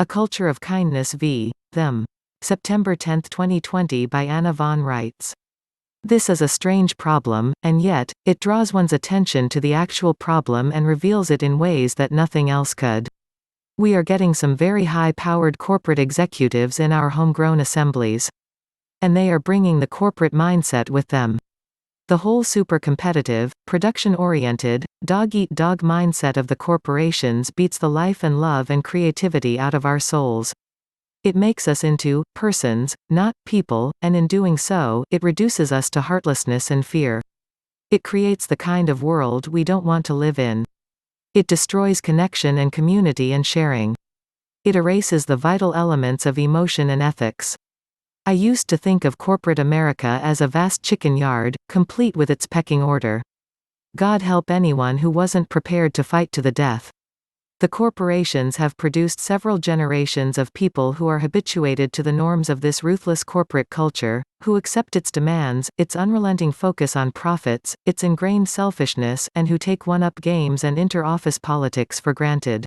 A Culture of Kindness v. Them. September 10, 2020 by Anna von Reitz. This is a strange problem, and yet, it draws one's attention to the actual problem and reveals it in ways that nothing else could. We are getting some very high-powered corporate executives in our homegrown assemblies. And they are bringing the corporate mindset with them. The whole super-competitive, production-oriented, dog-eat-dog mindset of the corporations beats the life and love and creativity out of our souls. It makes us into persons, not people, and in doing so, it reduces us to heartlessness and fear. It creates the kind of world we don't want to live in. It destroys connection and community and sharing. It erases the vital elements of emotion and ethics. I used to think of corporate America as a vast chicken yard, complete with its pecking order. God help anyone who wasn't prepared to fight to the death. The corporations have produced several generations of people who are habituated to the norms of this ruthless corporate culture, who accept its demands, its unrelenting focus on profits, its ingrained selfishness, and who take one-up games and inter-office politics for granted.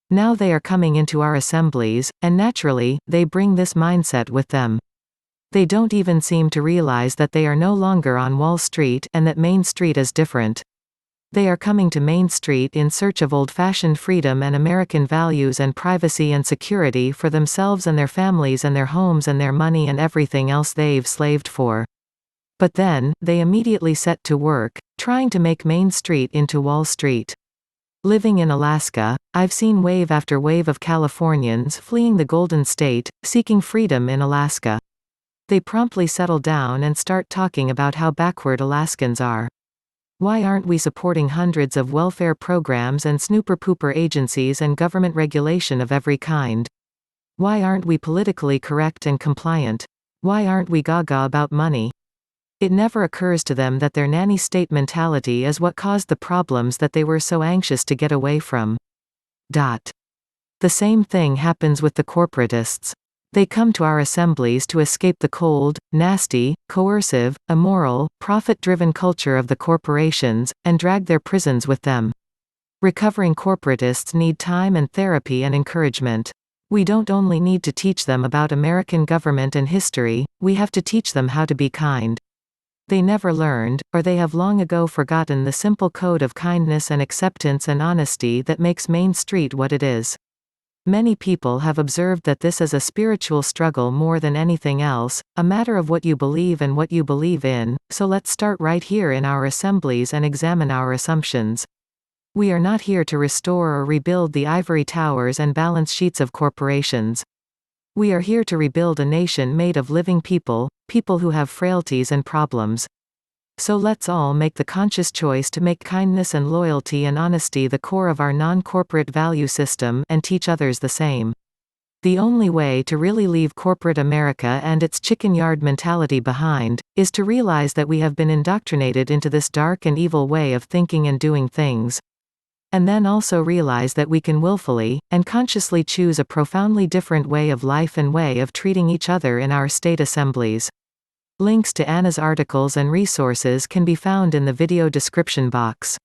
Now they are coming into our assemblies, and naturally, they bring this mindset with them. They don't even seem to realize that they are no longer on Wall Street and that Main Street is different. They are coming to Main Street in search of old-fashioned freedom and American values and privacy and security for themselves and their families and their homes and their money and everything else they've slaved for. But then, they immediately set to work, trying to make Main Street into Wall Street. Living in Alaska, I've seen wave after wave of Californians fleeing the Golden State, seeking freedom in Alaska. They promptly settle down and start talking about how backward Alaskans are. Why aren't we supporting hundreds of welfare programs and snooper-pooper agencies and government regulation of every kind? Why aren't we politically correct and compliant? Why aren't we gaga about money? It never occurs to them that their nanny state mentality is what caused the problems that they were so anxious to get away from. The same thing happens with the corporatists. They come to our assemblies to escape the cold, nasty, coercive, immoral, profit-driven culture of the corporations, and drag their prisons with them. Recovering corporatists need time and therapy and encouragement. We don't only need to teach them about American government and history, we have to teach them how to be kind. They never learned, or they have long ago forgotten the simple code of kindness and acceptance and honesty that makes Main Street what it is. Many people have observed that this is a spiritual struggle more than anything else, a matter of what you believe and what you believe in, so let's start right here in our assemblies and examine our assumptions. We are not here to restore or rebuild the ivory towers and balance sheets of corporations. We are here to rebuild a nation made of living people, people who have frailties and problems. So let's all make the conscious choice to make kindness and loyalty and honesty the core of our non-corporate value system and teach others the same. The only way to really leave corporate America and its chicken yard mentality behind, is to realize that we have been indoctrinated into this dark and evil way of thinking and doing things. And then also realize that we can willfully, and consciously choose a profoundly different way of life and way of treating each other in our state assemblies. Links to Anna's articles and resources can be found in the video description box.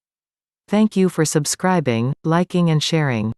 Thank you for subscribing, liking and sharing.